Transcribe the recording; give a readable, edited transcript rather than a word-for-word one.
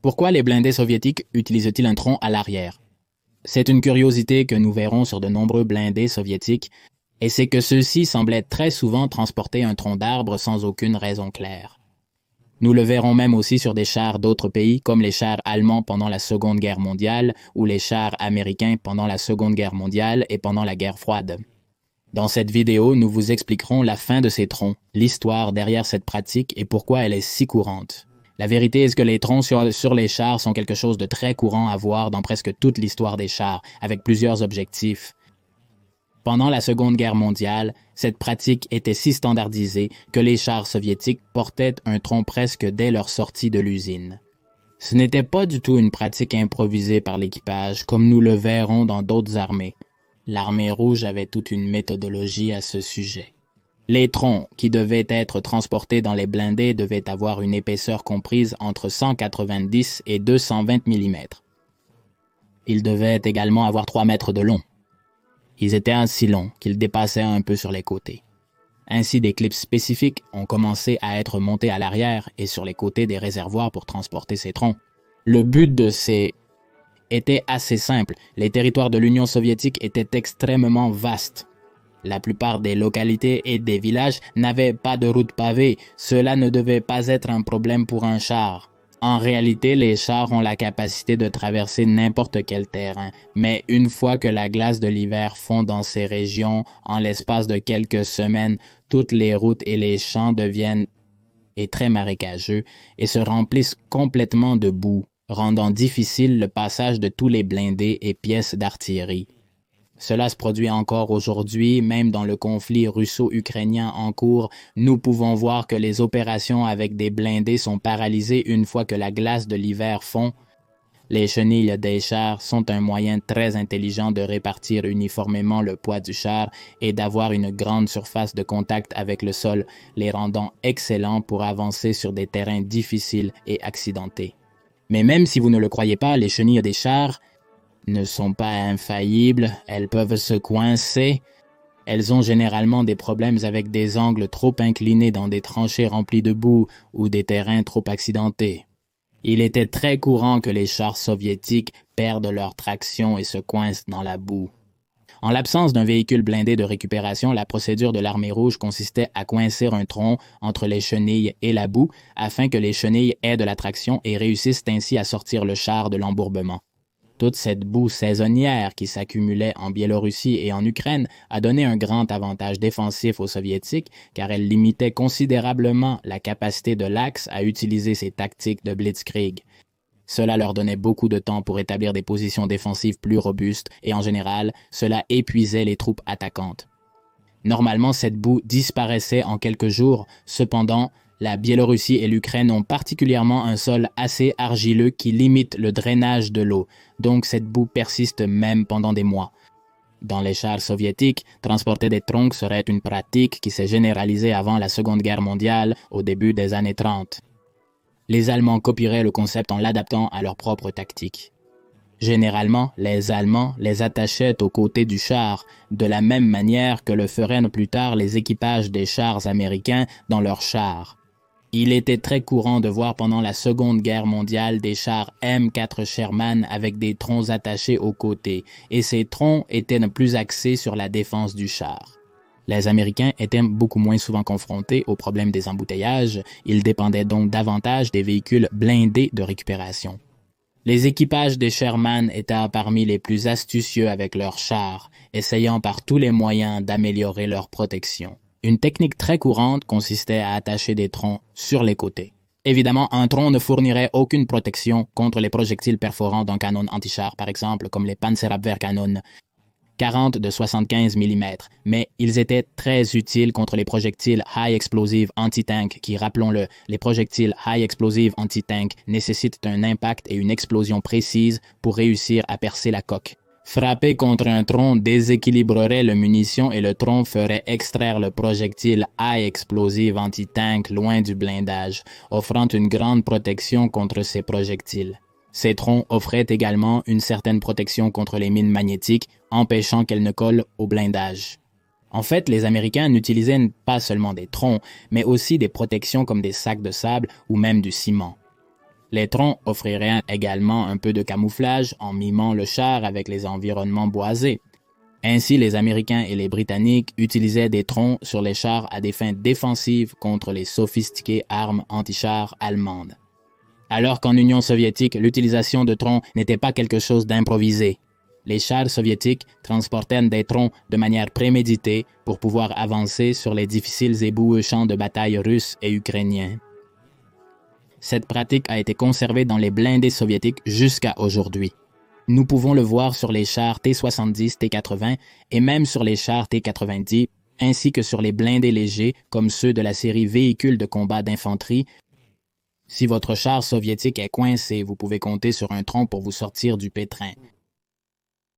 Pourquoi les blindés soviétiques utilisent-ils un tronc à l'arrière? C'est une curiosité que nous verrons sur de nombreux blindés soviétiques, et c'est que ceux-ci semblaient très souvent transporter un tronc d'arbre sans aucune raison claire. Nous le verrons même aussi sur des chars d'autres pays, comme les chars allemands pendant la Seconde Guerre mondiale ou les chars américains pendant la Seconde Guerre mondiale et pendant la guerre froide. Dans cette vidéo, nous vous expliquerons la fin de ces troncs, l'histoire derrière cette pratique et pourquoi elle est si courante. La vérité est que les troncs sur les chars sont quelque chose de très courant à voir dans presque toute l'histoire des chars, avec plusieurs objectifs. Pendant la Seconde Guerre mondiale, cette pratique était si standardisée que les chars soviétiques portaient un tronc presque dès leur sortie de l'usine. Ce n'était pas du tout une pratique improvisée par l'équipage, comme nous le verrons dans d'autres armées. L'armée rouge avait toute une méthodologie à ce sujet. Les troncs qui devaient être transportés dans les blindés devaient avoir une épaisseur comprise entre 190 et 220 mm. Ils devaient également avoir 3 mètres de long. Ils étaient ainsi longs qu'ils dépassaient un peu sur les côtés. Ainsi, des clips spécifiques ont commencé à être montés à l'arrière et sur les côtés des réservoirs pour transporter ces troncs. Le but de ces était assez simple. Les territoires de l'Union soviétique étaient extrêmement vastes. La plupart des localités et des villages n'avaient pas de route pavée. Cela ne devait pas être un problème pour un char. En réalité, les chars ont la capacité de traverser n'importe quel terrain, mais une fois que la glace de l'hiver fond dans ces régions, en l'espace de quelques semaines, toutes les routes et les champs deviennent très marécageux et se remplissent complètement de boue, rendant difficile le passage de tous les blindés et pièces d'artillerie. Cela se produit encore aujourd'hui, même dans le conflit russo-ukrainien en cours, nous pouvons voir que les opérations avec des blindés sont paralysées une fois que la glace de l'hiver fond. Les chenilles des chars sont un moyen très intelligent de répartir uniformément le poids du char et d'avoir une grande surface de contact avec le sol, les rendant excellents pour avancer sur des terrains difficiles et accidentés. Mais même si vous ne le croyez pas, les chenilles des chars ne sont pas infaillibles, elles peuvent se coincer. Elles ont généralement des problèmes avec des angles trop inclinés dans des tranchées remplies de boue ou des terrains trop accidentés. Il était très courant que les chars soviétiques perdent leur traction et se coincent dans la boue. En l'absence d'un véhicule blindé de récupération, la procédure de l'armée rouge consistait à coincer un tronc entre les chenilles et la boue afin que les chenilles aient de la traction et réussissent ainsi à sortir le char de l'embourbement. Toute cette boue saisonnière qui s'accumulait en Biélorussie et en Ukraine a donné un grand avantage défensif aux Soviétiques car elle limitait considérablement la capacité de l'Axe à utiliser ses tactiques de blitzkrieg. Cela leur donnait beaucoup de temps pour établir des positions défensives plus robustes et en général, cela épuisait les troupes attaquantes. Normalement, cette boue disparaissait en quelques jours, cependant, la Biélorussie et l'Ukraine ont particulièrement un sol assez argileux qui limite le drainage de l'eau, donc cette boue persiste même pendant des mois. Dans les chars soviétiques, transporter des troncs serait une pratique qui s'est généralisée avant la Seconde Guerre mondiale, au début des années 30. Les Allemands copieraient le concept en l'adaptant à leur propre tactique. Généralement, les Allemands les attachaient aux côtés du char, de la même manière que le feraient plus tard les équipages des chars américains dans leurs chars. Il était très courant de voir pendant la Seconde Guerre mondiale des chars M4 Sherman avec des troncs attachés aux côtés, et ces troncs étaient plus axés sur la défense du char. Les Américains étaient beaucoup moins souvent confrontés au problème des embouteillages, ils dépendaient donc davantage des véhicules blindés de récupération. Les équipages des Sherman étaient parmi les plus astucieux avec leurs chars, essayant par tous les moyens d'améliorer leur protection. Une technique très courante consistait à attacher des troncs sur les côtés. Évidemment, un tronc ne fournirait aucune protection contre les projectiles perforants d'un canon anti-char, par exemple comme les Panzerabwehrkanonen 40 de 75 mm, mais ils étaient très utiles contre les projectiles High Explosive Anti-Tank qui, rappelons-le, les projectiles High Explosive Anti-Tank nécessitent un impact et une explosion précise pour réussir à percer la coque. Frapper contre un tronc déséquilibrerait le munition et le tronc ferait extraire le projectile High Explosive Anti-Tank loin du blindage, offrant une grande protection contre ces projectiles. Ces troncs offraient également une certaine protection contre les mines magnétiques, empêchant qu'elles ne collent au blindage. En fait, les Américains n'utilisaient pas seulement des troncs, mais aussi des protections comme des sacs de sable ou même du ciment. Les troncs offriraient également un peu de camouflage en mimant le char avec les environnements boisés. Ainsi, les Américains et les Britanniques utilisaient des troncs sur les chars à des fins défensives contre les sophistiquées armes anti-chars allemandes. Alors qu'en Union soviétique, l'utilisation de troncs n'était pas quelque chose d'improvisé. Les chars soviétiques transportaient des troncs de manière préméditée pour pouvoir avancer sur les difficiles et boueux champs de bataille russes et ukrainiens. Cette pratique a été conservée dans les blindés soviétiques jusqu'à aujourd'hui. Nous pouvons le voir sur les chars T-70, T-80 et même sur les chars T-90, ainsi que sur les blindés légers comme ceux de la série véhicules de combat d'infanterie. Si votre char soviétique est coincé, vous pouvez compter sur un tronc pour vous sortir du pétrin.